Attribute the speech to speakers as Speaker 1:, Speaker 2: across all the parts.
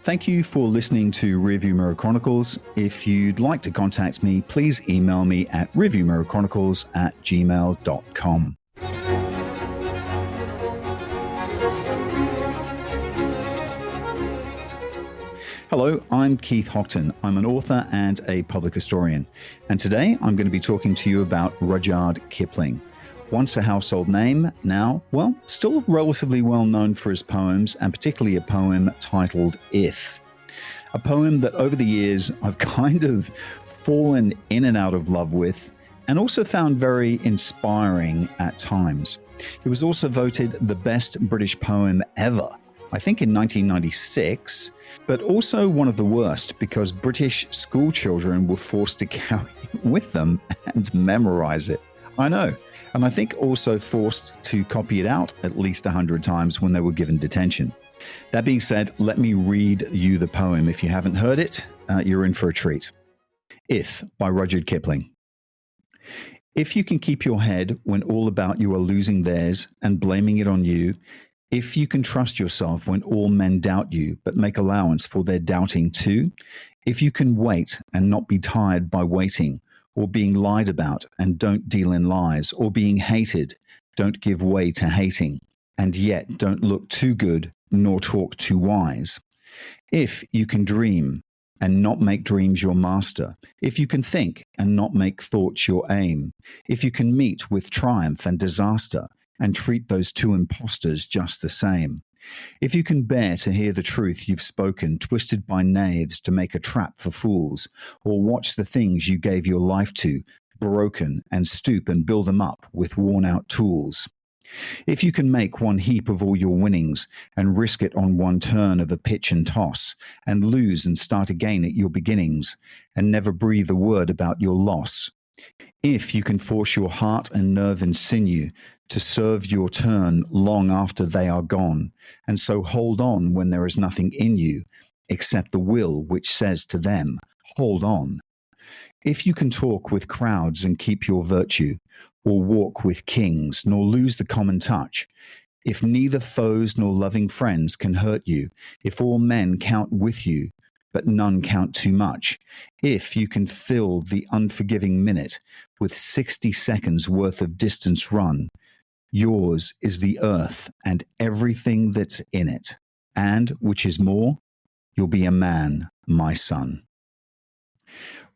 Speaker 1: Thank you for listening to Rearview Mirror Chronicles. If you'd like to contact me, please email me at reviewmirrorchronicles@gmail.com. Hello, I'm Keith Hockton. I'm an author and a public historian. And today I'm going to be talking to you about Rudyard Kipling. Once a household name, now, well, still relatively well known for his poems, and particularly a poem titled If. A poem that over the years I've kind of fallen in and out of love with, and also found very inspiring at times. It was also voted the best British poem ever, I think in 1996, but also one of the worst because British school children were forced to carry it with them and memorize it. I know. And I think also forced to copy it out at least 100 times when they were given detention. That being said, let me read you the poem. If you haven't heard it, you're in for a treat. If, by Rudyard Kipling. If you can keep your head when all about you are losing theirs and blaming it on you, if you can trust yourself when all men doubt you, but make allowance for their doubting too, if you can wait and not be tired by waiting, or being lied about and don't deal in lies, or being hated, don't give way to hating, and yet don't look too good nor talk too wise. If you can dream and not make dreams your master, if you can think and not make thoughts your aim, if you can meet with triumph and disaster, and treat those two impostors just the same. If you can bear to hear the truth you've spoken, twisted by knaves to make a trap for fools, or watch the things you gave your life to, broken, and stoop and build them up with worn-out tools. If you can make one heap of all your winnings, and risk it on one turn of a pitch and toss, and lose and start again at your beginnings, and never breathe a word about your loss. If you can force your heart and nerve and sinew to serve your turn long after they are gone, and so hold on when there is nothing in you, except the will which says to them, hold on. If you can talk with crowds and keep your virtue, or walk with kings, nor lose the common touch, if neither foes nor loving friends can hurt you, if all men count with you, but none count too much, if you can fill the unforgiving minute with 60 seconds worth of distance run, yours is the earth and everything that's in it, and, which is more, you'll be a man, my son.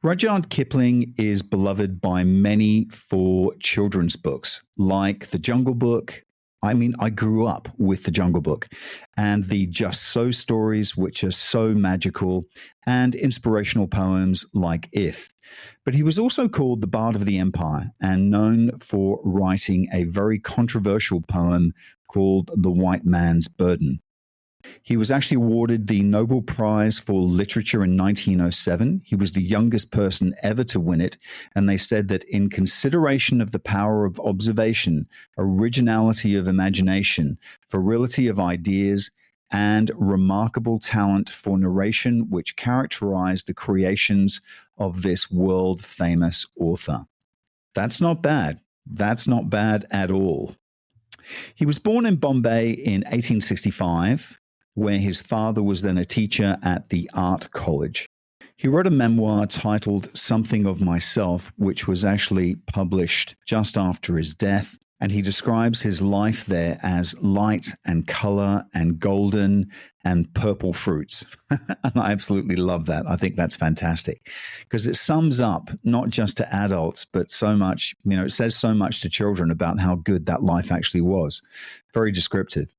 Speaker 1: Rudyard Kipling is beloved by many for children's books, like The Jungle Book. I grew up with The Jungle Book and the Just So stories, which are so magical, and inspirational poems like If. But he was also called the Bard of the Empire and known for writing a very controversial poem called The White Man's Burden. He was actually awarded the Nobel Prize for Literature in 1907. He was the youngest person ever to win it, and they said that in consideration of the power of observation, originality of imagination, virility of ideas, and remarkable talent for narration which characterized the creations of this world-famous author. That's not bad. That's not bad at all. He was born in Bombay in 1865, where his father was then a teacher at the art college. He wrote a memoir titled Something of Myself, which was actually published just after his death, and he describes his life there as light and color and golden and purple fruits. And I absolutely love that. I think that's fantastic because it sums up not just to adults, but so much, it says so much to children about how good that life actually was. Very descriptive.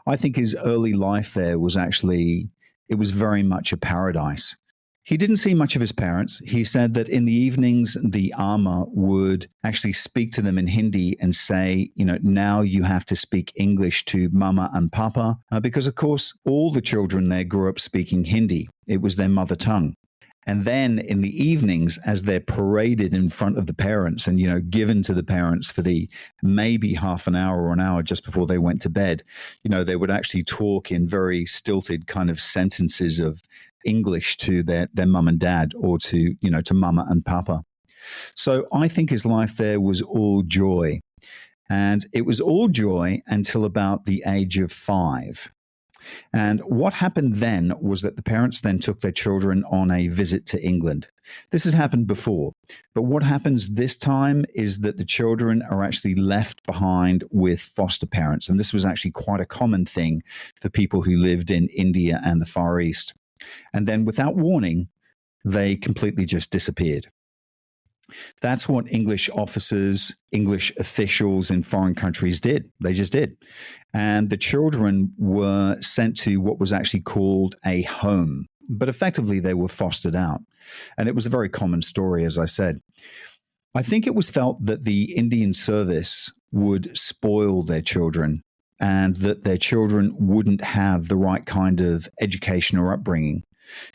Speaker 1: I think his early life there was it was very much a paradise. He didn't see much of his parents. He said that in the evenings, the Amma would actually speak to them in Hindi and say, now you have to speak English to Mama and Papa, because, of course, all the children there grew up speaking Hindi. It was their mother tongue. And then in the evenings, as they're paraded in front of the parents and, given to the parents for the maybe half an hour or an hour just before they went to bed, they would actually talk in very stilted kind of sentences of English to their mum and dad or to mama and papa. So I think his life there was all joy. And it was all joy until about the age of 5. And what happened then was that the parents then took their children on a visit to England. This has happened before, but what happens this time is that the children are actually left behind with foster parents. And this was actually quite a common thing for people who lived in India and the Far East. And then without warning, they completely just disappeared. That's what English officers, English officials in foreign countries did. They just did. And the children were sent to what was actually called a home, but effectively they were fostered out. And it was a very common story, as I said. I think it was felt that the Indian service would spoil their children and that their children wouldn't have the right kind of education or upbringing.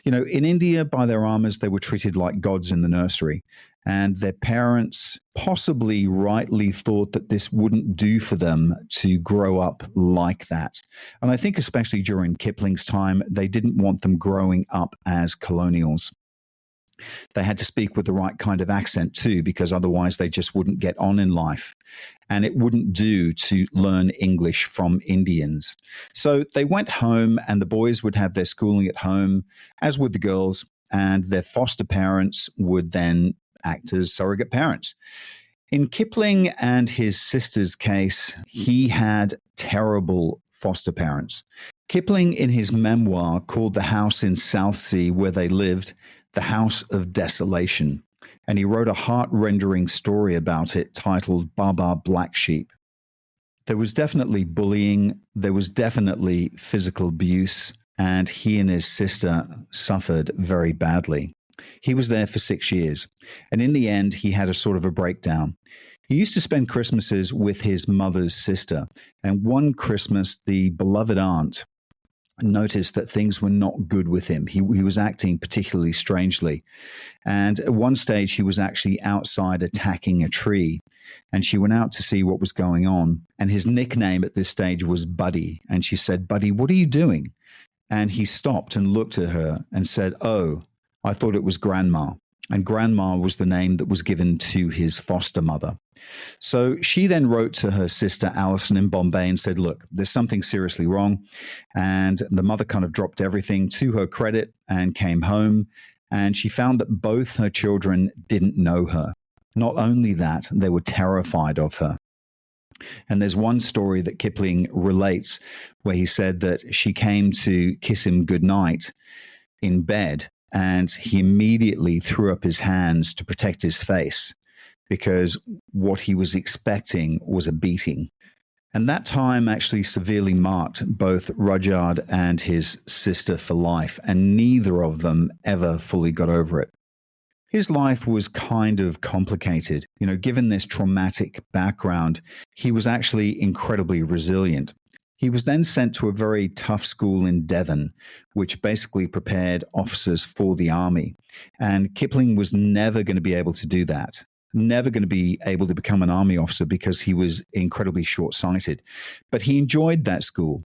Speaker 1: You know, in India, by their armors, they were treated like gods in the nursery. And their parents possibly rightly thought that this wouldn't do for them to grow up like that. And I think especially during Kipling's time, they didn't want them growing up as colonials. They had to speak with the right kind of accent too, because otherwise they just wouldn't get on in life. And it wouldn't do to learn English from Indians. So they went home and the boys would have their schooling at home, as would the girls, and their foster parents would then act as surrogate parents. In Kipling and his sister's case, he had terrible foster parents. Kipling, in his memoir, called the house in Southsea where they lived the House of Desolation, and he wrote a heart-rendering story about it titled Baba Black Sheep. There was definitely bullying, there was definitely physical abuse, and he and his sister suffered very badly. He was there for 6 years, and in the end, he had a sort of a breakdown. He used to spend Christmases with his mother's sister, and one Christmas, the beloved aunt noticed that things were not good with him. He was acting particularly strangely. And at one stage, he was actually outside attacking a tree. And she went out to see what was going on. And his nickname at this stage was Buddy. And she said, "Buddy, what are you doing?" And he stopped and looked at her and said, "Oh, I thought it was Grandma." And Grandma was the name that was given to his foster mother. So she then wrote to her sister Alison in Bombay and said, "Look, there's something seriously wrong." And the mother kind of dropped everything to her credit and came home. And she found that both her children didn't know her. Not only that, they were terrified of her. And there's one story that Kipling relates where he said that she came to kiss him goodnight in bed, and he immediately threw up his hands to protect his face because what he was expecting was a beating. And that time actually severely marked both Rudyard and his sister for life, and neither of them ever fully got over it. His life was kind of complicated. You know, given this traumatic background, he was actually incredibly resilient. He was then sent to a very tough school in Devon, which basically prepared officers for the army. And Kipling was never going to be able to do that, never going to be able to become an army officer because he was incredibly short-sighted. But he enjoyed that school,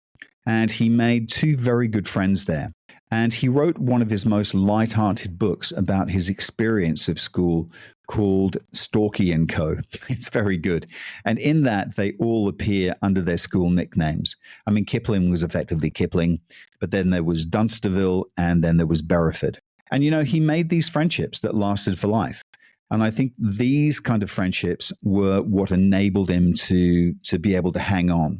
Speaker 1: and he made two very good friends there. And he wrote one of his most light-hearted books about his experience of school called Stalky & Co. It's very good. And in that, they all appear under their school nicknames. I mean, Kipling was effectively Kipling, but then there was Dunsterville, and then there was Bereford. And, you know, he made these friendships that lasted for life. And I think these kind of friendships were what enabled him to be able to hang on.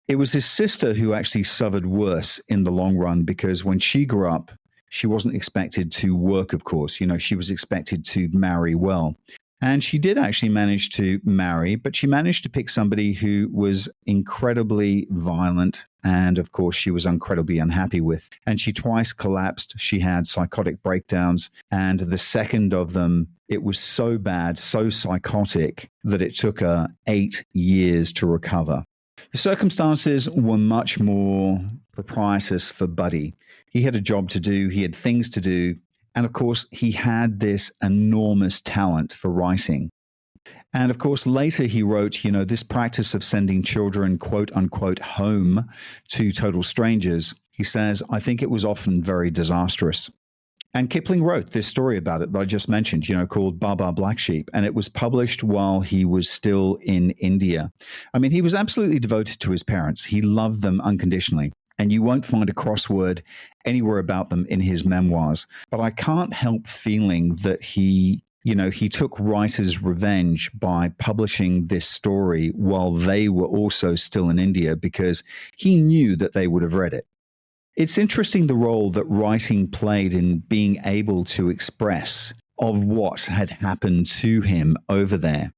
Speaker 1: It was his sister who actually suffered worse in the long run, because when she grew up, she wasn't expected to work, of course. You know, she was expected to marry well. And she did actually manage to marry, but she managed to pick somebody who was incredibly violent. And of course, she was incredibly unhappy with. And she twice collapsed. She had psychotic breakdowns. And the second of them, it was so bad, so psychotic, that it took her 8 years to recover. The circumstances were much more propitious for Buddy. He had a job to do, he had things to do, and of course, he had this enormous talent for writing. And of course, later he wrote, you know, this practice of sending children, quote unquote, home to total strangers. He says, "I think it was often very disastrous." And Kipling wrote this story about it that I just mentioned, you know, called Baba Black Sheep, and it was published while he was still in India. I mean, he was absolutely devoted to his parents. He loved them unconditionally. And you won't find a crossword anywhere about them in his memoirs. But I can't help feeling that he took writers' revenge by publishing this story while they were also still in India because he knew that they would have read it. It's interesting the role that writing played in being able to express of what had happened to him over there.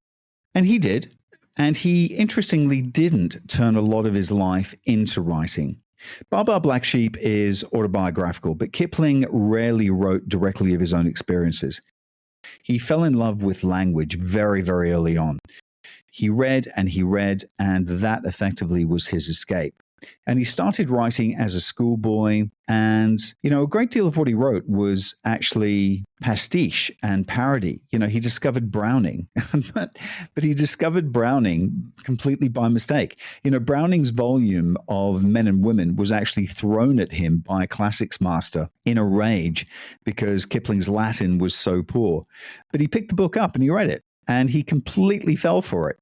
Speaker 1: And he did. And he, interestingly, didn't turn a lot of his life into writing. Baba Black Sheep is autobiographical, but Kipling rarely wrote directly of his own experiences. He fell in love with language very, very early on. He read, and that effectively was his escape. And he started writing as a schoolboy, and, a great deal of what he wrote was actually pastiche and parody. He discovered Browning, but he discovered Browning completely by mistake. Browning's volume of Men and Women was actually thrown at him by a classics master in a rage because Kipling's Latin was so poor. But he picked the book up and he read it, and he completely fell for it.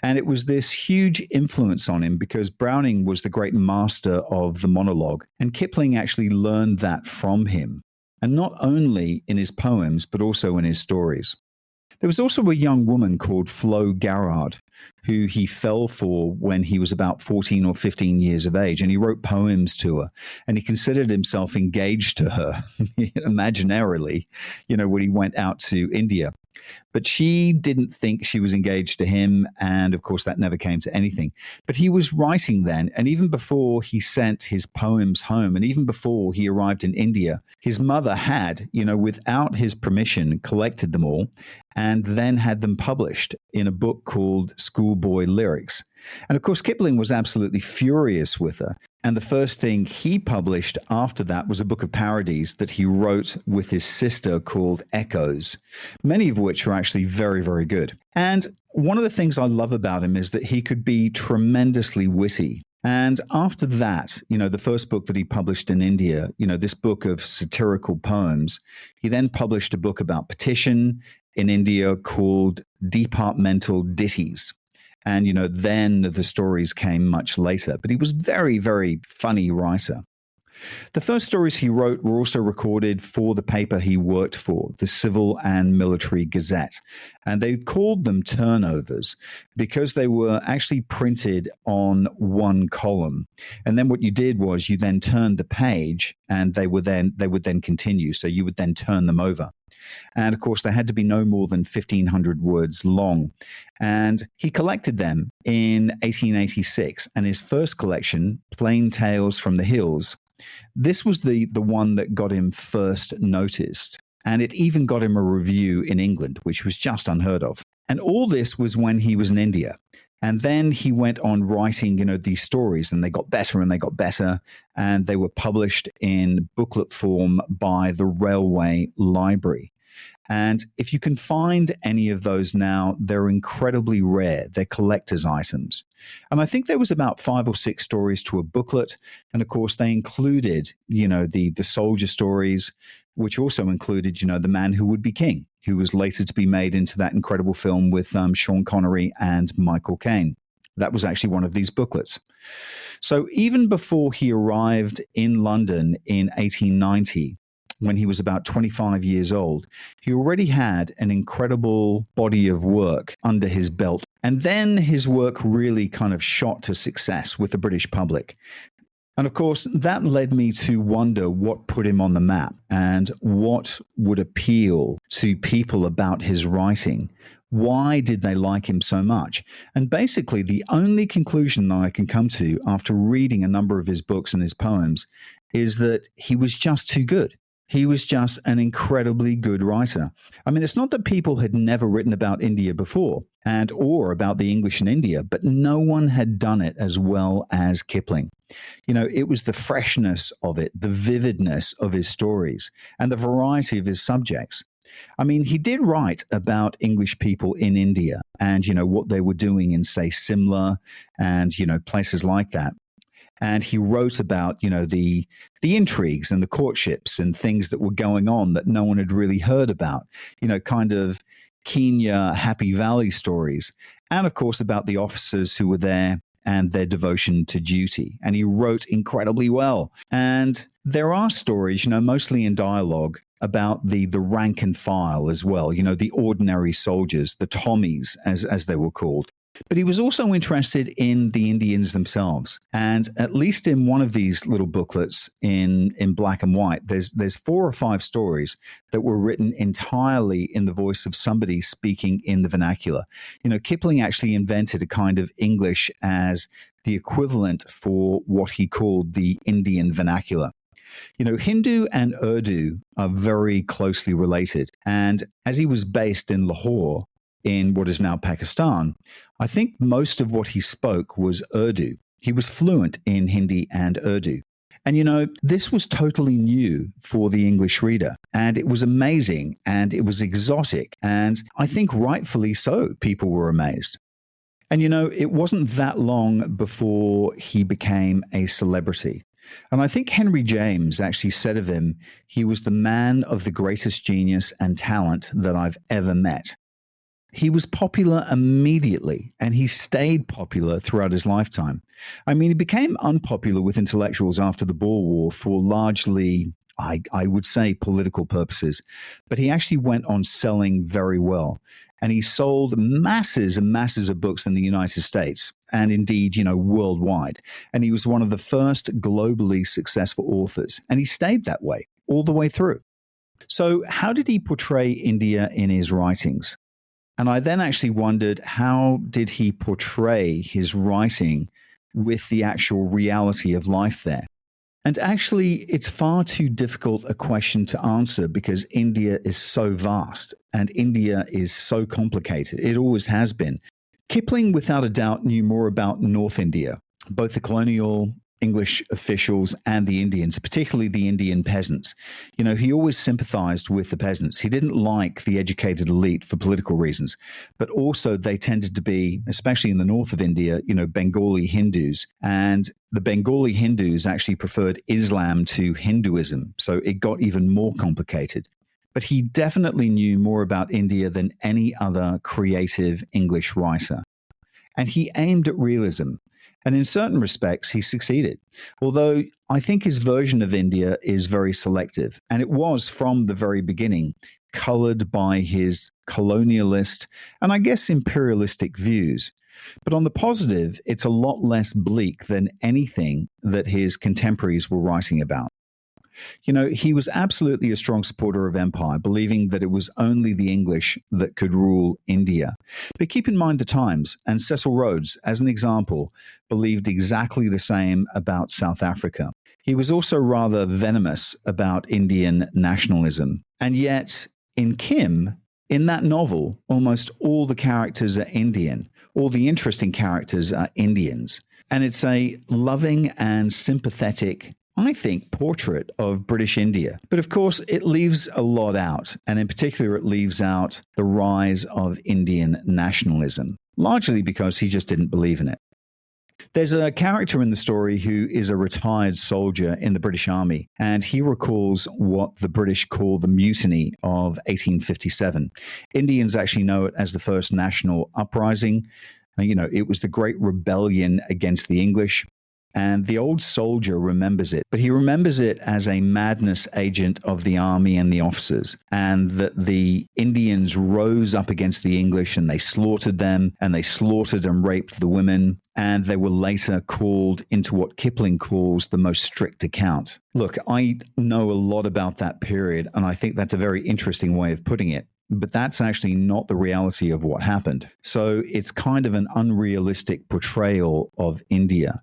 Speaker 1: And it was this huge influence on him because Browning was the great master of the monologue, and Kipling actually learned that from him, and not only in his poems, but also in his stories. There was also a young woman called Flo Garrard, who he fell for when he was about 14 or 15 years of age, and he wrote poems to her, and he considered himself engaged to her imaginarily, when he went out to India. But she didn't think she was engaged to him, and of course that never came to anything. But he was writing then, and even before he sent his poems home, and even before he arrived in India, his mother had, without his permission, collected them all, and then had them published in a book called Schoolboy Lyrics. And of course, Kipling was absolutely furious with her. And the first thing he published after that was a book of parodies that he wrote with his sister called Echoes, many of which are actually very, very good. And one of the things I love about him is that he could be tremendously witty. And after that, the first book that he published in India, this book of satirical poems, he then published a book about petition in India called Departmental Ditties. And, then the stories came much later. But he was very, very funny writer. The first stories he wrote were also recorded for the paper he worked for, the Civil and Military Gazette. And they called them turnovers because they were actually printed on one column. And then what you did was you then turned the page and they would then continue. So you would then turn them over. And of course, they had to be no more than 1,500 words long. And he collected them in 1886. And his first collection, Plain Tales from the Hills, this was the one that got him first noticed. And it even got him a review in England, which was just unheard of. And all this was when he was in India. And then he went on writing, these stories, and they got better and they got better. And they were published in booklet form by the Railway Library. And if you can find any of those now, they're incredibly rare. They're collector's items. And I think there was about 5 or 6 stories to a booklet. And of course, they included, the soldier stories, which also included, the man who would be king, who was later to be made into that incredible film with Sean Connery and Michael Caine. That was actually one of these booklets. So even before he arrived in London in 1890, when he was about 25 years old, he already had an incredible body of work under his belt. And then his work really kind of shot to success with the British public. And of course, that led me to wonder what put him on the map and what would appeal to people about his writing. Why did they like him so much? And basically, the only conclusion that I can come to after reading a number of his books and his poems is that he was just too good. He was just an incredibly good writer. I mean, it's not that people had never written about India before or about the English in India, but no one had done it as well as Kipling. It was the freshness of it, the vividness of his stories, and the variety of his subjects. I mean, he did write about English people in India and, what they were doing in, say, Simla and, places like that. And he wrote about, the intrigues and the courtships and things that were going on that no one had really heard about, kind of Kenya, Happy Valley stories. And of course, about the officers who were there and their devotion to duty. And he wrote incredibly well. And there are stories, mostly in dialogue, about the rank and file as well, the ordinary soldiers, the Tommies, as they were called. But he was also interested in the Indians themselves. And at least in one of these little booklets in black and white, there's 4 or 5 stories that were written entirely in the voice of somebody speaking in the vernacular. Kipling actually invented a kind of English as the equivalent for what he called the Indian vernacular. Hindu and Urdu are very closely related. And as he was based in Lahore, in what is now Pakistan, I think most of what he spoke was Urdu. He was fluent in Hindi and Urdu. And this was totally new for the English reader, and it was amazing, and it was exotic, and I think rightfully so, people were amazed. And it wasn't that long before he became a celebrity. And I think Henry James actually said of him, he was the man of the greatest genius and talent that I've ever met. He was popular immediately, and he stayed popular throughout his lifetime. I mean, he became unpopular with intellectuals after the Boer War for largely, I would say, political purposes. But he actually went on selling very well. And he sold masses and masses of books in the United States and indeed, worldwide. And he was one of the first globally successful authors. And he stayed that way all the way through. So how did he portray India in his writings? And I then actually wondered, how did he portray his writing with the actual reality of life there? And actually, it's far too difficult a question to answer because India is so vast and India is so complicated. It always has been. Kipling, without a doubt, knew more about North India, both the colonial English officials and the Indians, particularly the Indian peasants. He always sympathized with the peasants. He didn't like the educated elite for political reasons, but also they tended to be, especially in the north of India, Bengali Hindus. And the Bengali Hindus actually preferred Islam to Hinduism. So it got even more complicated. But he definitely knew more about India than any other creative English writer. And he aimed at realism. And in certain respects, he succeeded. Although I think his version of India is very selective. And it was, from the very beginning, colored by his colonialist and I guess imperialistic views. But on the positive, it's a lot less bleak than anything that his contemporaries were writing about. He was absolutely a strong supporter of empire, believing that it was only the English that could rule India. But keep in mind the times, and Cecil Rhodes, as an example, believed exactly the same about South Africa. He was also rather venomous about Indian nationalism. And yet, in Kim, in that novel, almost all the characters are Indian. All the interesting characters are Indians. And it's a loving and sympathetic, I think, portrait of British India. But of course, it leaves a lot out. And in particular, it leaves out the rise of Indian nationalism, largely because he just didn't believe in it. There's a character in the story who is a retired soldier in the British Army, and he recalls what the British call the Mutiny of 1857. Indians actually know it as the First National Uprising. It was the Great Rebellion against the English. And the old soldier remembers it, but he remembers it as a madness agent of the army and the officers, and that the Indians rose up against the English and they slaughtered them, and they slaughtered and raped the women, and they were later called into what Kipling calls the most strict account. Look, I know a lot about that period, and I think that's a very interesting way of putting it. But that's actually not the reality of what happened. So it's kind of an unrealistic portrayal of India.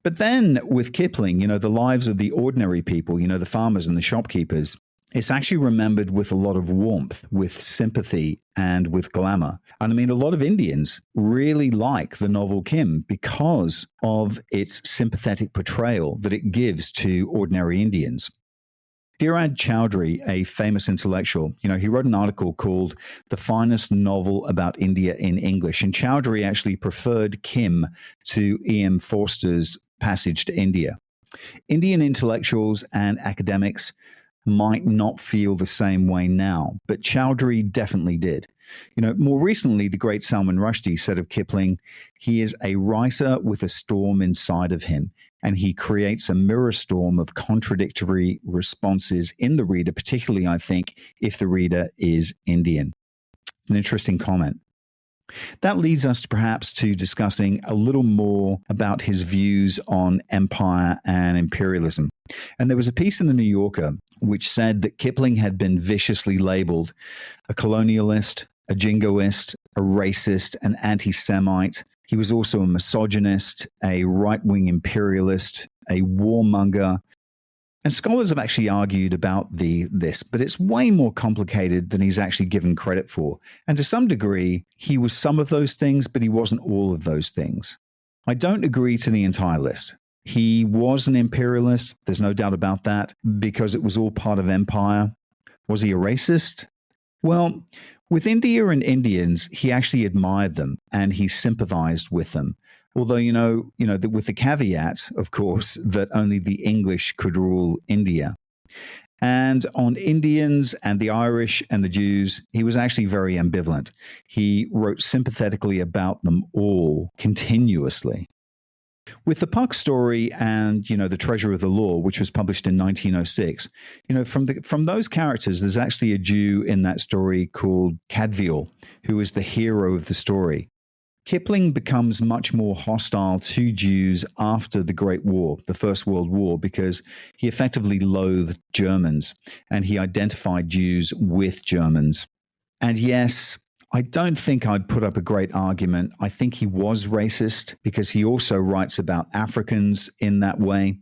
Speaker 1: But then with Kipling, the lives of the ordinary people, the farmers and the shopkeepers, it's actually remembered with a lot of warmth, with sympathy, and with glamour. And I mean, a lot of Indians really like the novel Kim because of its sympathetic portrayal that it gives to ordinary Indians. Dhirad Chowdhury, a famous intellectual, he wrote an article called The Finest Novel About India in English. And Chowdhury actually preferred Kim to E.M. Forster's Passage to India. Indian intellectuals and academics might not feel the same way now, but Chowdhury definitely did. More recently, the great Salman Rushdie said of Kipling, he is a writer with a storm inside of him, and he creates a mirror storm of contradictory responses in the reader, particularly, I think, if the reader is Indian. It's an interesting comment. That leads us perhaps to discussing a little more about his views on empire and imperialism. And there was a piece in the New Yorker which said that Kipling had been viciously labeled a colonialist, a jingoist, a racist, an anti-Semite. He was also a misogynist, a right-wing imperialist, a warmonger. And scholars have actually argued about this, but it's way more complicated than he's actually given credit for. And to some degree, he was some of those things, but he wasn't all of those things. I don't agree to the entire list. He was an imperialist, there's no doubt about that, because it was all part of empire. Was he a racist? Well, with India and Indians, he actually admired them and he sympathized with them. Although, with the caveat, of course, that only the English could rule India. And on Indians and the Irish and the Jews, he was actually very ambivalent. He wrote sympathetically about them all continuously. With the Puck story and, the Treasure of the Law, which was published in 1906, from those characters, there's actually a Jew in that story called Cadfael, who is the hero of the story. Kipling becomes much more hostile to Jews after the Great War, the First World War, because he effectively loathed Germans and he identified Jews with Germans. And yes, I don't think I'd put up a great argument. I think he was racist because he also writes about Africans in that way.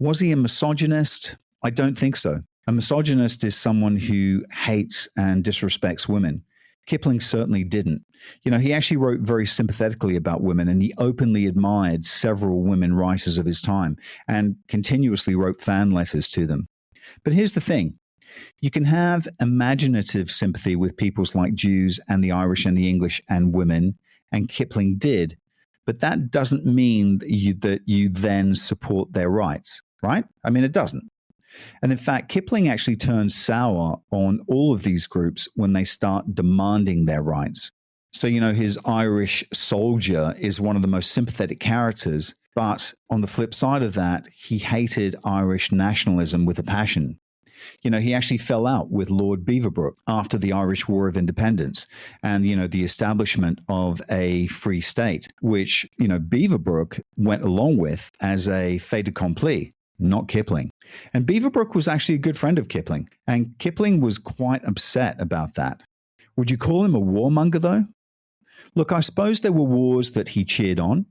Speaker 1: Was he a misogynist? I don't think so. A misogynist is someone who hates and disrespects women. Kipling certainly didn't. He actually wrote very sympathetically about women, and he openly admired several women writers of his time and continuously wrote fan letters to them. But here's the thing. You can have imaginative sympathy with peoples like Jews and the Irish and the English and women, and Kipling did, but that doesn't mean that you then support their rights, right? I mean, it doesn't. And in fact, Kipling actually turns sour on all of these groups when they start demanding their rights. So, his Irish soldier is one of the most sympathetic characters, but on the flip side of that, he hated Irish nationalism with a passion. He actually fell out with Lord Beaverbrook after the Irish War of Independence and, the establishment of a free state, which, Beaverbrook went along with as a fait accompli. Not Kipling. And Beaverbrook was actually a good friend of Kipling, and Kipling was quite upset about that. Would you call him a warmonger, though? Look, I suppose there were wars that he cheered on.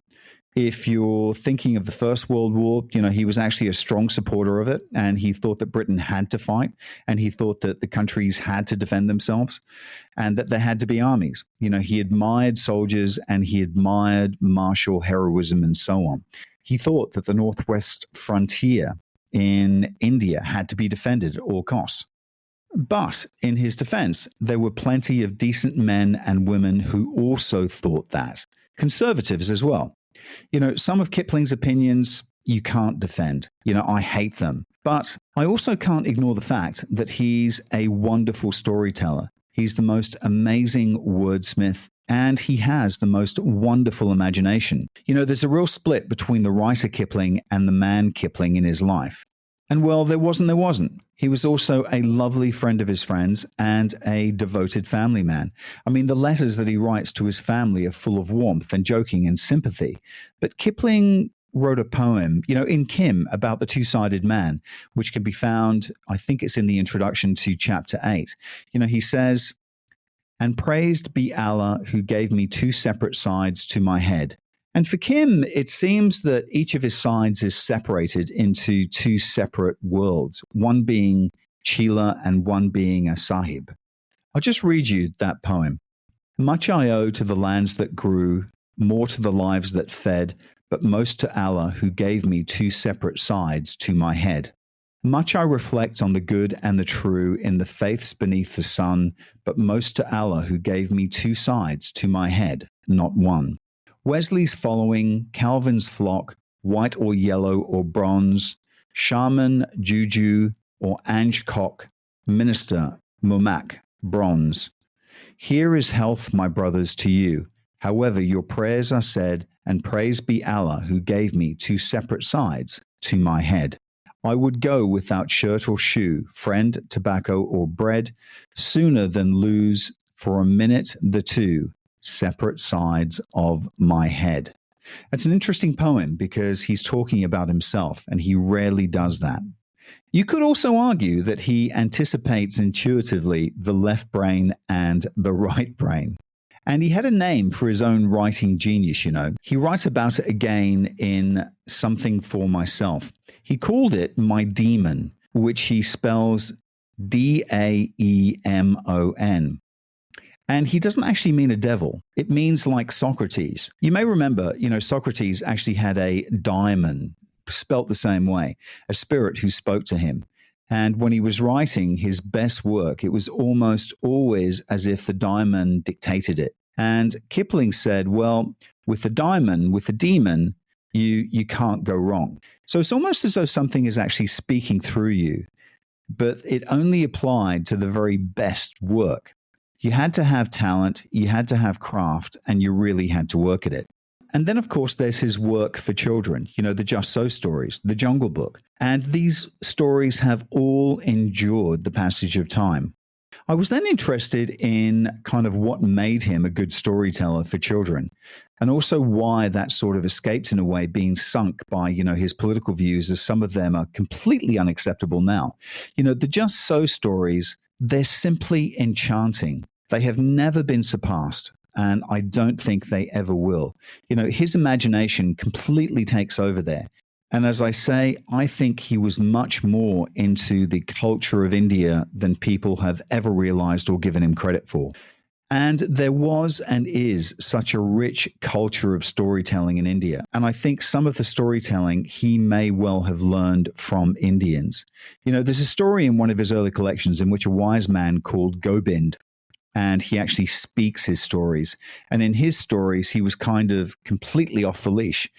Speaker 1: If you're thinking of the First World War, he was actually a strong supporter of it, and he thought that Britain had to fight, and he thought that the countries had to defend themselves, and that there had to be armies. He admired soldiers, and he admired martial heroism and so on. He thought that the northwest frontier in India had to be defended at all costs. But in his defense, there were plenty of decent men and women who also thought that. Conservatives as well. Some of Kipling's opinions you can't defend. I hate them. But I also can't ignore the fact that he's a wonderful storyteller. He's the most amazing wordsmith, and he has the most wonderful imagination. There's a real split between the writer Kipling and the man Kipling in his life. And well, there wasn't. He was also a lovely friend of his friends and a devoted family man. I mean, the letters that he writes to his family are full of warmth and joking and sympathy. But Kipling wrote a poem, in Kim about the two-sided man, which can be found, I think it's in the introduction to chapter 8. He says, "And praised be Allah who gave me two separate sides to my head." And for Kim, it seems that each of his sides is separated into two separate worlds, one being Chila and one being a Sahib. I'll just read you that poem. "Much I owe to the lands that grew, more to the lives that fed, but most to Allah who gave me two separate sides to my head. Much I reflect on the good and the true in the faiths beneath the sun, but most to Allah who gave me two sides to my head, not one. Wesley's following, Calvin's flock, white or yellow or bronze, shaman, juju, or Angkok, Minister, Mumak, Bronze. Here is health, my brothers, to you. However, your prayers are said, and praise be Allah who gave me two separate sides to my head. I would go without shirt or shoe, friend, tobacco, or bread, sooner than lose for a minute the two separate sides of my head. It's an interesting poem because he's talking about himself, and he rarely does that. You could also argue that he anticipates intuitively the left brain and the right brain. And he had a name for his own writing genius, you know. He writes about it again in Something for Myself. He called it My Demon, which he spells Daemon. And he doesn't actually mean a devil. It means like Socrates. You may remember, Socrates actually had a daemon, spelt the same way, a spirit who spoke to him. And when he was writing his best work, it was almost always as if the daemon dictated it. And Kipling said, well, with the demon, you can't go wrong. So it's almost as though something is actually speaking through you, but it only applied to the very best work. You had to have talent, you had to have craft, and you really had to work at it. And then, of course, there's his work for children, the Just So stories, the Jungle Book. And these stories have all endured the passage of time. I was then interested in kind of what made him a good storyteller for children, and also why that sort of escaped in a way being sunk by, his political views, as some of them are completely unacceptable now. The Just So stories, they're simply enchanting. They have never been surpassed. And I don't think they ever will. His imagination completely takes over there. And as I say, I think he was much more into the culture of India than people have ever realized or given him credit for. And there was and is such a rich culture of storytelling in India. And I think some of the storytelling he may well have learned from Indians. There's a story in one of his early collections in which a wise man called Gobind, and he actually speaks his stories. And in his stories, he was kind of completely off the leash.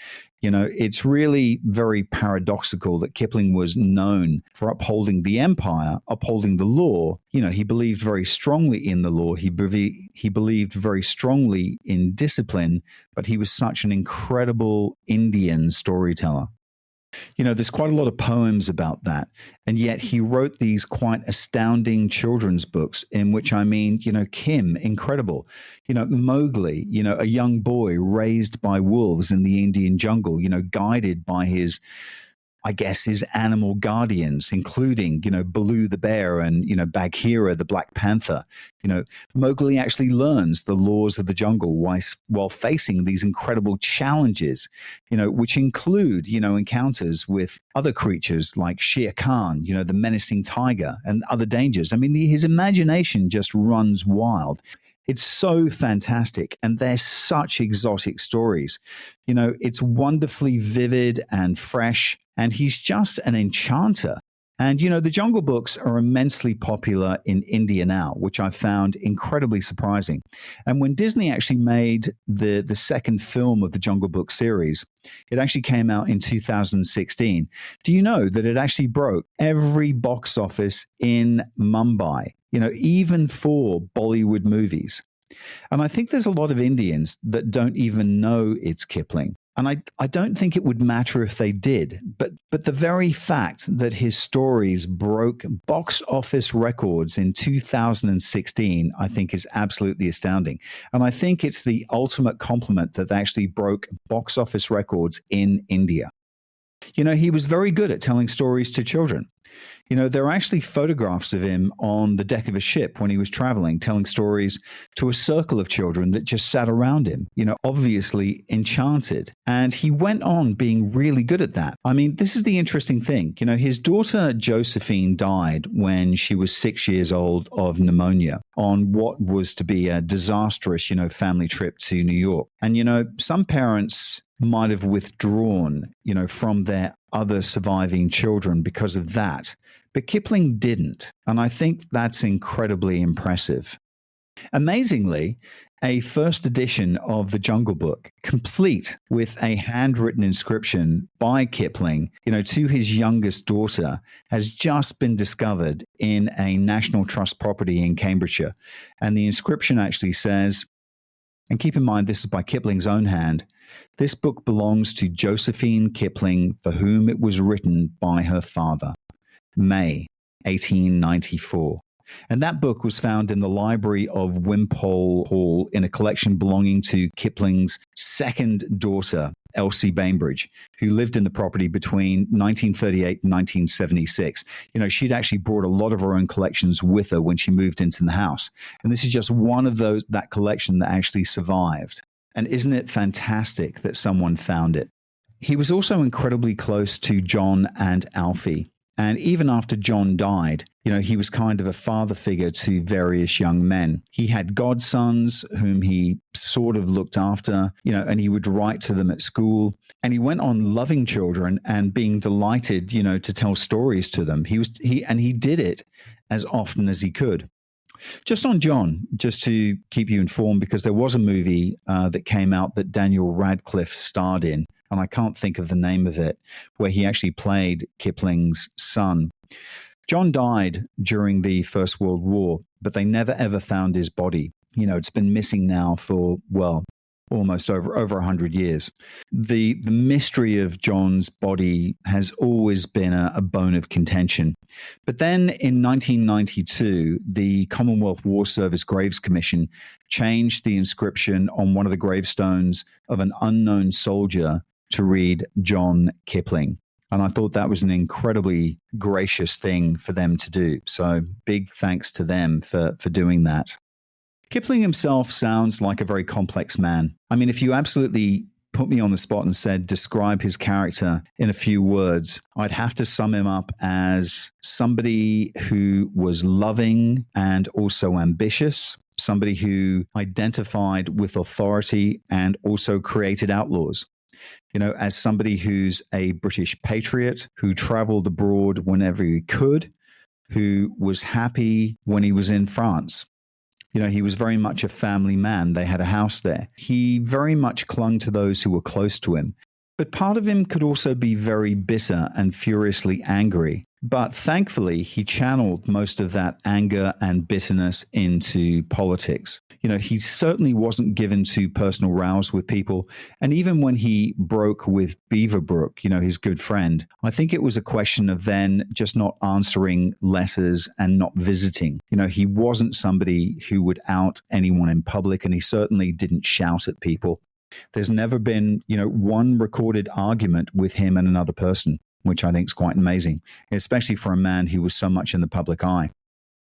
Speaker 1: It's really very paradoxical that Kipling was known for upholding the empire, upholding the law. He believed very strongly in the law. He believed very strongly in discipline, but he was such an incredible Indian storyteller. There's quite a lot of poems about that. And yet he wrote these quite astounding children's books in which, Kim, incredible. Mowgli, a young boy raised by wolves in the Indian jungle, guided by his animal guardians, including, Baloo the bear and, Bagheera the Black Panther. Mowgli actually learns the laws of the jungle while facing these incredible challenges, which include, encounters with other creatures like Shere Khan, the menacing tiger and other dangers. His imagination just runs wild. It's so fantastic, and they're such exotic stories. It's wonderfully vivid and fresh, and he's just an enchanter. And, the Jungle Books are immensely popular in India now, which I found incredibly surprising. And when Disney actually made the second film of the Jungle Book series, it actually came out in 2016. Do you know that it actually broke every box office in Mumbai, even for Bollywood movies? And I think there's a lot of Indians that don't even know it's Kipling. And I don't think it would matter if they did, but the very fact that his stories broke box office records in 2016, I think is absolutely astounding. And I think it's the ultimate compliment that they actually broke box office records in India. He was very good at telling stories to children. There are actually photographs of him on the deck of a ship when he was traveling, telling stories to a circle of children that just sat around him, obviously enchanted. And he went on being really good at that. This is the interesting thing. His daughter Josephine died when she was 6 years old of pneumonia on what was to be a disastrous, family trip to New York. And, some parents might have withdrawn, from their other surviving children because of that. But Kipling didn't. And I think that's incredibly impressive. Amazingly, a first edition of the Jungle Book, complete with a handwritten inscription by Kipling, to his youngest daughter, has just been discovered in a National Trust property in Cambridgeshire. And the inscription actually says, and keep in mind this is by Kipling's own hand, "This book belongs to Josephine Kipling, for whom it was written by her father. May 1894." And that book was found in the library of Wimpole Hall in a collection belonging to Kipling's second daughter, Elsie Bainbridge, who lived in the property between 1938 and 1976. She'd actually brought a lot of her own collections with her when she moved into the house. And this is just one of that collection that actually survived. And isn't it fantastic that someone found it? He was also incredibly close to John and Alfie. And even after John died, he was kind of a father figure to various young men. He had godsons whom he sort of looked after, and he would write to them at school. And he went on loving children and being delighted, to tell stories to them. He did it as often as he could. Just on John, just to keep you informed, because there was a movie that came out that Daniel Radcliffe starred in, and I can't think of the name of it, where he actually played Kipling's son. John died during the First World War, but they never ever found his body. It's been missing now for, almost over 100 years. The mystery of John's body has always been a bone of contention. But then in 1992, the Commonwealth War Service Graves Commission changed the inscription on one of the gravestones of an unknown soldier to read John Kipling. And I thought that was an incredibly gracious thing for them to do. So big thanks to them for doing that. Kipling himself sounds like a very complex man. I mean, if you absolutely put me on the spot and said, describe his character in a few words, I'd have to sum him up as somebody who was loving and also ambitious, somebody who identified with authority and also created outlaws. As somebody who's a British patriot, who traveled abroad whenever he could, who was happy when he was in France. He was very much a family man. They had a house there. He very much clung to those who were close to him. But part of him could also be very bitter and furiously angry. But thankfully, he channeled most of that anger and bitterness into politics. He certainly wasn't given to personal rows with people. And even when he broke with Beaverbrook, his good friend, I think it was a question of then just not answering letters and not visiting. He wasn't somebody who would out anyone in public, and he certainly didn't shout at people. There's never been, one recorded argument with him and another person, which I think is quite amazing, especially for a man who was so much in the public eye.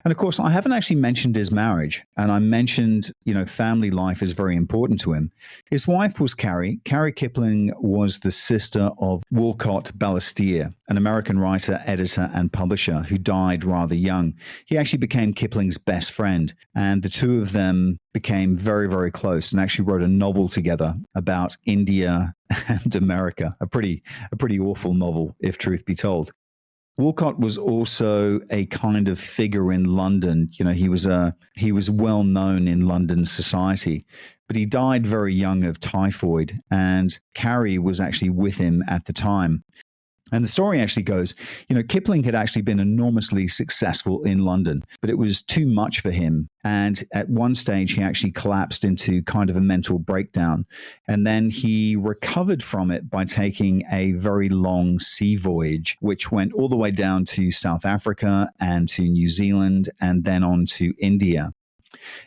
Speaker 1: And of course, I haven't actually mentioned his marriage. And I mentioned, family life is very important to him. His wife was Carrie. Carrie Kipling was the sister of Walcott Balestier, an American writer, editor, and publisher who died rather young. He actually became Kipling's best friend. And the two of them became very, very close and actually wrote a novel together about India and America. A pretty awful novel, if truth be told. Walcott was also a kind of figure in London. He was well known in London society, but he died very young of typhoid, and Carrie was actually with him at the time. And the story actually goes, Kipling had actually been enormously successful in London, but it was too much for him. And at one stage, he actually collapsed into kind of a mental breakdown. And then he recovered from it by taking a very long sea voyage, which went all the way down to South Africa and to New Zealand and then on to India.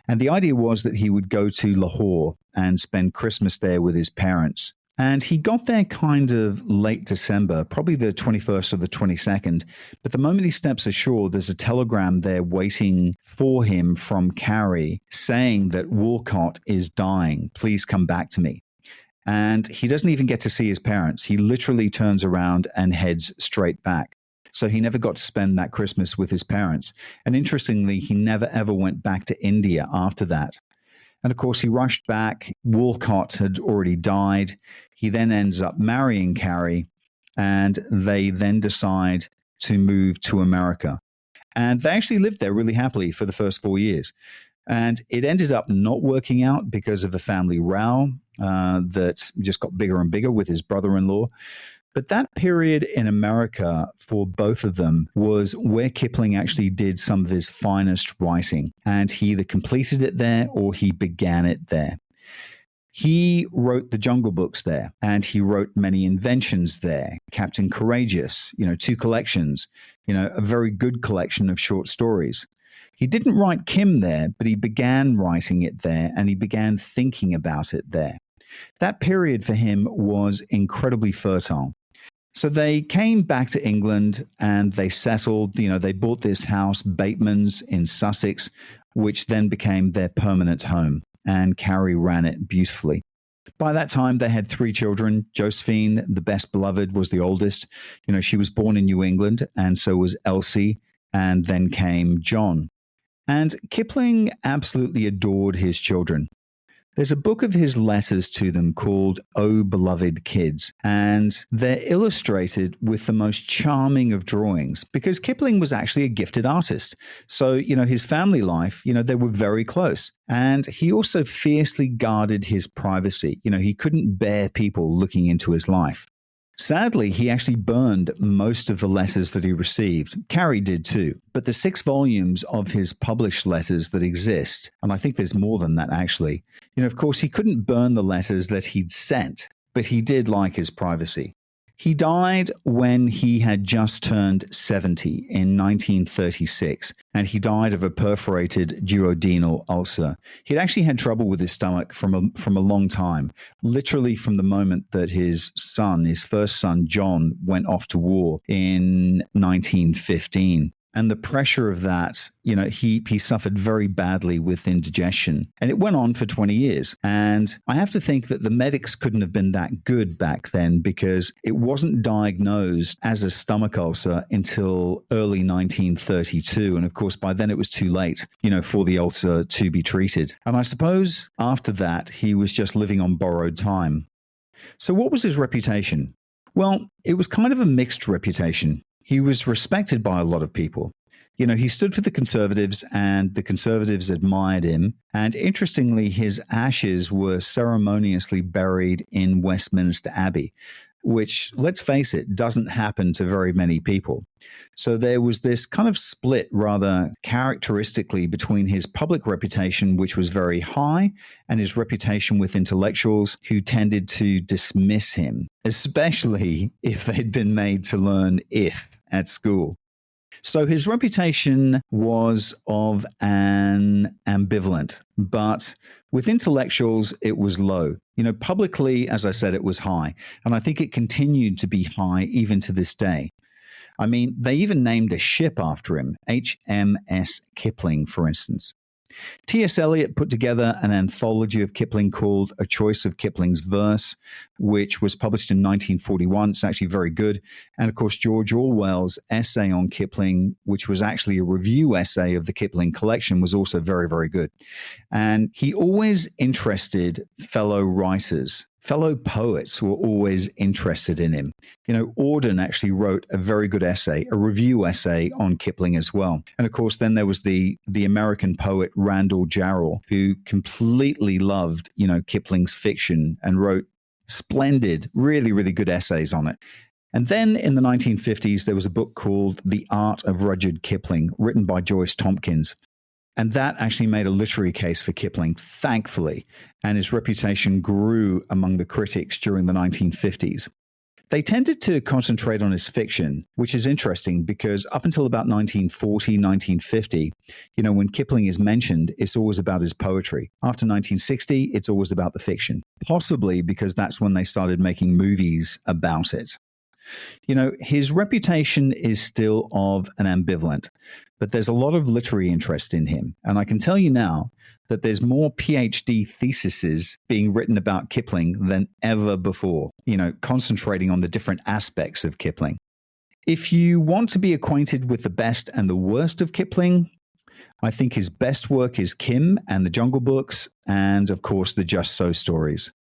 Speaker 1: And the idea was that he would go to Lahore and spend Christmas there with his parents. And he got there kind of late December, probably the 21st or the 22nd. But the moment he steps ashore, there's a telegram there waiting for him from Carrie saying that Walcott is dying. Please come back to me. And he doesn't even get to see his parents. He literally turns around and heads straight back. So he never got to spend that Christmas with his parents. And interestingly, he never ever went back to India after that. And of course, he rushed back. Walcott had already died. He then ends up marrying Carrie, and they then decide to move to America. And they actually lived there really happily for the first 4 years. And it ended up not working out because of a family row that just got bigger and bigger with his brother-in-law. But that period in America for both of them was where Kipling actually did some of his finest writing. And he either completed it there or he began it there. He wrote the Jungle Books there, and he wrote many inventions there. Captain Courageous, 2 collections, a very good collection of short stories. He didn't write Kim there, but he began writing it there, and he began thinking about it there. That period for him was incredibly fertile. So they came back to England and they settled, they bought this house, Bateman's in Sussex, which then became their permanent home. And Carrie ran it beautifully. By that time, they had 3 children. Josephine, the best beloved, was the oldest. She was born in New England, and so was Elsie, and then came John. And Kipling absolutely adored his children. There's a book of his letters to them called Oh, Beloved Kids, and they're illustrated with the most charming of drawings because Kipling was actually a gifted artist. So, his family life, they were very close. And he also fiercely guarded his privacy. He couldn't bear people looking into his life. Sadly, he actually burned most of the letters that he received. Carrie did too. But the 6 volumes of his published letters that exist, and I think there's more than that actually, of course, he couldn't burn the letters that he'd sent, but he did like his privacy. He died when he had just turned 70 in 1936, and he died of a perforated duodenal ulcer. He'd actually had trouble with his stomach from a long time, literally from the moment that his first son, John, went off to war in 1915. And the pressure of that, he suffered very badly with indigestion. And it went on for 20 years. And I have to think that the medics couldn't have been that good back then because it wasn't diagnosed as a stomach ulcer until early 1932. And of course, by then it was too late, for the ulcer to be treated. And I suppose after that, he was just living on borrowed time. So what was his reputation? Well, it was kind of a mixed reputation. He was respected by a lot of people. He stood for the Conservatives, and the Conservatives admired him. And interestingly, his ashes were ceremoniously buried in Westminster Abbey, which, let's face it, doesn't happen to very many people. So there was this kind of split rather characteristically between his public reputation, which was very high, and his reputation with intellectuals who tended to dismiss him, especially if they'd been made to learn if at school. So his reputation was of an ambivalent, but with intellectuals, it was low. Publicly, as I said, it was high. And I think it continued to be high even to this day. I mean, they even named a ship after him, HMS Kipling, for instance. T.S. Eliot put together an anthology of Kipling called A Choice of Kipling's Verse, which was published in 1941. It's actually very good. And of course, George Orwell's essay on Kipling, which was actually a review essay of the Kipling collection, was also very, very good. And he always interested fellow writers. Fellow poets were always interested in him. Auden actually wrote a very good essay, a review essay on Kipling as well. And of course, then there was the American poet Randall Jarrell, who completely loved, Kipling's fiction and wrote splendid, really, really good essays on it. And then in the 1950s, there was a book called The Art of Rudyard Kipling, written by Joyce Tompkins. And that actually made a literary case for Kipling, thankfully, and his reputation grew among the critics during the 1950s. They tended to concentrate on his fiction, which is interesting because up until about 1940, 1950, when Kipling is mentioned, it's always about his poetry. After 1960, it's always about the fiction, possibly because that's when they started making movies about it. His reputation is still of an ambivalent, but there's a lot of literary interest in him. And I can tell you now that there's more PhD theses being written about Kipling than ever before, concentrating on the different aspects of Kipling. If you want to be acquainted with the best and the worst of Kipling, I think his best work is Kim and the Jungle Books, and of course, the Just So stories.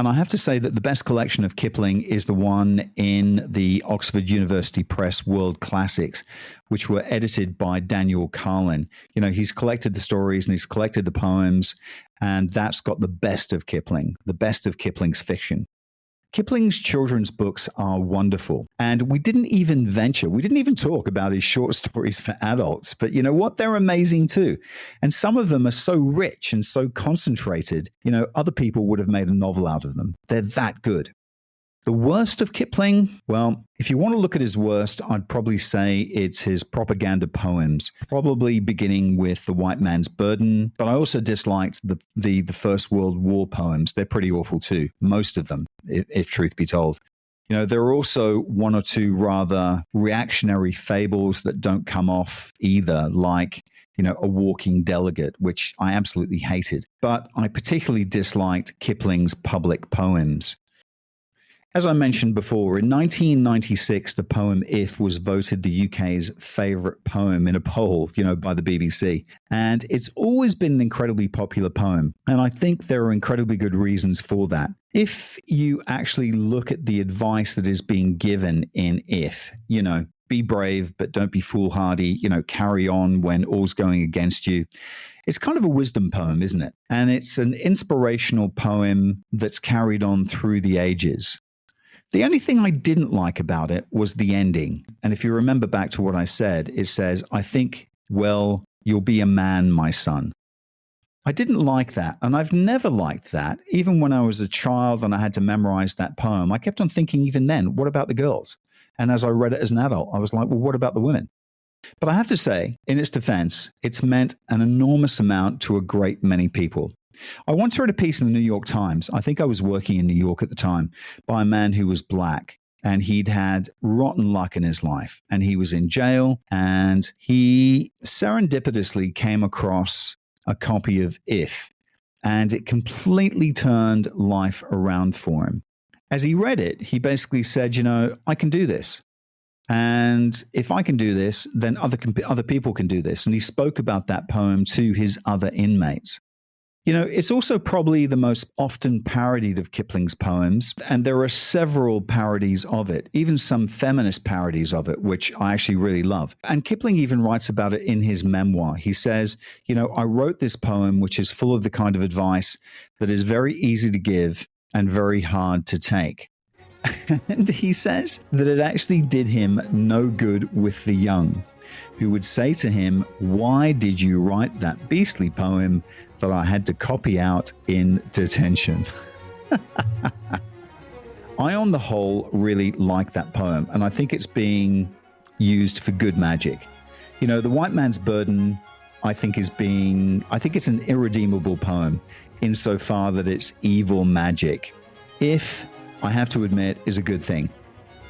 Speaker 1: And I have to say that the best collection of Kipling is the one in the Oxford University Press World Classics, which were edited by Daniel Carlin. He's collected the stories and he's collected the poems, and that's got the best of Kipling, the best of Kipling's fiction. Kipling's children's books are wonderful, and we didn't even talk about his short stories for adults, but you know what? They're amazing too. And some of them are so rich and so concentrated, other people would have made a novel out of them. They're that good. The worst of Kipling? Well, if you want to look at his worst, I'd probably say it's his propaganda poems, probably beginning with The White Man's Burden. But I also disliked the First World War poems. They're pretty awful too, most of them, if truth be told. There are also one or two rather reactionary fables that don't come off either, like A Walking Delegate, which I absolutely hated. But I particularly disliked Kipling's public poems. As I mentioned before, in 1996, the poem If was voted the UK's favourite poem in a poll, by the BBC. And it's always been an incredibly popular poem. And I think there are incredibly good reasons for that. If you actually look at the advice that is being given in If, be brave, but don't be foolhardy, carry on when all's going against you. It's kind of a wisdom poem, isn't it? And it's an inspirational poem that's carried on through the ages. The only thing I didn't like about it was the ending. And if you remember back to what I said, it says, I think, well, you'll be a man, my son. I didn't like that. And I've never liked that. Even when I was a child and I had to memorize that poem, I kept on thinking even then, what about the girls? And as I read it as an adult, I was like, well, what about the women? But I have to say, in its defense, it's meant an enormous amount to a great many people. I once read a piece in the New York Times, I think I was working in New York at the time, by a man who was black, and he'd had rotten luck in his life, and he was in jail, and he serendipitously came across a copy of If, and it completely turned life around for him. As he read it, he basically said, I can do this. And if I can do this, then other people can do this. And he spoke about that poem to his other inmates. It's also probably the most often parodied of Kipling's poems, and there are several parodies of it, even some feminist parodies of it, which I actually really love. And Kipling even writes about it in his memoir. He says, I wrote this poem, which is full of the kind of advice that is very easy to give and very hard to take. And he says that it actually did him no good with the young, who would say to him, why did you write that beastly poem that I had to copy out in detention? I, on the whole, really like that poem, and I think it's being used for good magic. The White Man's Burden, I think it's an irredeemable poem insofar that it's evil magic. If, I have to admit, is a good thing.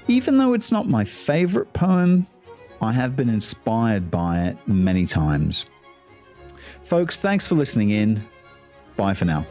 Speaker 1: Even though it's not my favorite poem, I have been inspired by it many times. Folks, thanks for listening in. Bye for now.